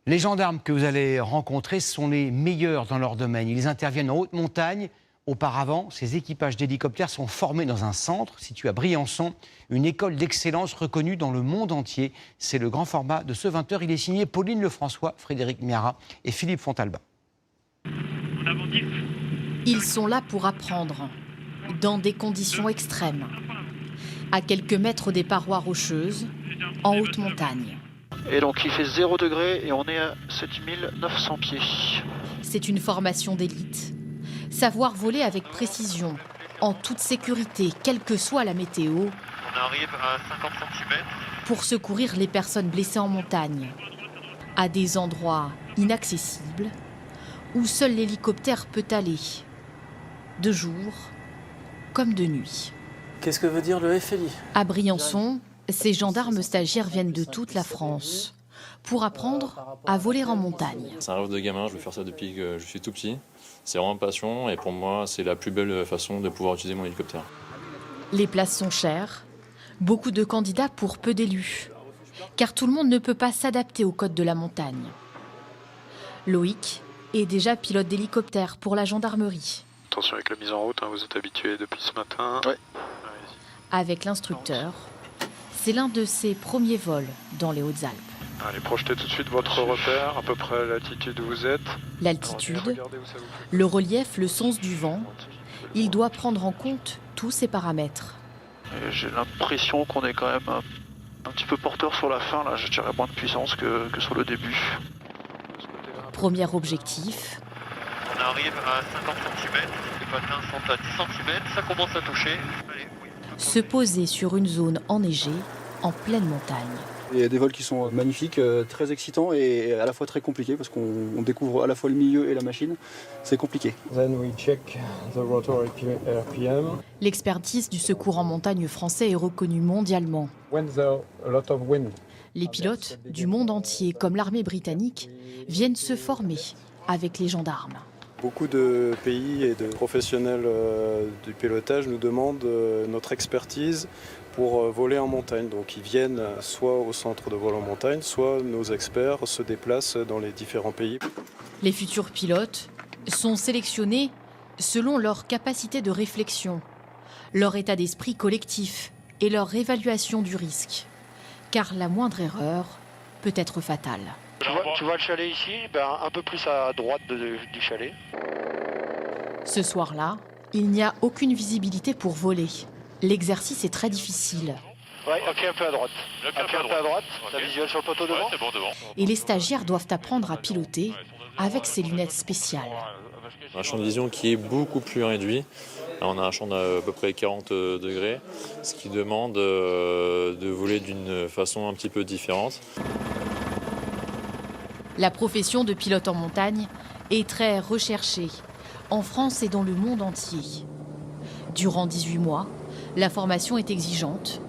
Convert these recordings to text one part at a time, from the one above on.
Les gendarmes que vous allez rencontrer sont les meilleurs dans leur domaine. Ils interviennent en haute montagne. Auparavant, ces équipages d'hélicoptères sont formés dans un centre situé à Briançon, une école d'excellence reconnue dans le monde entier. C'est le grand format de ce 20h. Il est signé Pauline Lefrançois, Frédéric Miara et Philippe Fontalba. Ils sont là pour apprendre, dans des conditions extrêmes, à quelques mètres des parois rocheuses, en haute montagne. Et donc il fait 0 degré et on est à 7900 pieds. C'est une formation d'élite. Savoir voler avec précision, en toute sécurité, quelle que soit la météo. On arrive à 50 cm. Pour secourir les personnes blessées en montagne, à des endroits inaccessibles, où seul l'hélicoptère peut aller, de jour comme de nuit. Qu'est-ce que veut dire le FLI? À Briançon, ces gendarmes stagiaires viennent de toute la France pour apprendre à voler en montagne. C'est un rêve de gamin, je veux faire ça depuis que je suis tout petit. C'est vraiment une passion et pour moi, c'est la plus belle façon de pouvoir utiliser mon hélicoptère. Les places sont chères, beaucoup de candidats pour peu d'élus, car tout le monde ne peut pas s'adapter aux codes de la montagne. Loïc est déjà pilote d'hélicoptère pour la gendarmerie. Attention avec la mise en route, hein, vous êtes habitué depuis ce matin. Ouais. Avec l'instructeur, c'est l'un de ses premiers vols dans les Hautes-Alpes. Allez, projetez tout de suite votre repère, à peu près l'altitude où vous êtes. L'altitude, Regardez où ça vous fait. le relief, le sens du vent, il doit prendre en compte tous ces paramètres. Et j'ai l'impression qu'on est quand même un petit peu porteur sur la fin. Là, je dirais moins de puissance que sur le début. Premier objectif, On arrive à 50 cm, les patins sont à 10 cm, ça commence à toucher. Allez, oui. se poser sur une zone enneigée en pleine montagne. Il y a des vols qui sont magnifiques, très excitants et à la fois très compliqués parce qu'on découvre à la fois le milieu et la machine. C'est compliqué. Then we check the rotor RPM. L'expertise du secours en montagne français est reconnue mondialement. When there's a lot of wind. Les pilotes du monde entier, comme l'armée britannique, viennent se former avec les gendarmes. Beaucoup de pays et de professionnels du pilotage nous demandent notre expertise pour voler en montagne. Donc ils viennent soit au centre de vol en montagne, soit nos experts se déplacent dans les différents pays. Les futurs pilotes sont sélectionnés selon leur capacité de réflexion, leur état d'esprit collectif et leur évaluation du risque. Car la moindre erreur peut être fatale. Tu vois le chalet ici, un peu plus à droite du chalet. Ce soir-là, il n'y a aucune visibilité pour voler. L'exercice est très difficile. Ouais, ok, un peu à droite. Un peu à droite, Ok. la visuelle sur le poteau devant. C'est bon, devant. Et les stagiaires doivent apprendre à piloter avec ces lunettes spéciales. Un champ de vision qui est beaucoup plus réduit. Là, on a un champ d'à peu près 40 degrés, ce qui demande de voler d'une façon un petit peu différente. La profession de pilote en montagne est très recherchée, en France et dans le monde entier. Durant 18 mois, la formation est exigeante.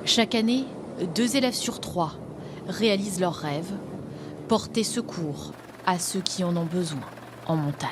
Chaque année, 2 élèves sur 3 réalisent leurs rêves, porter secours à ceux qui en ont besoin en montagne.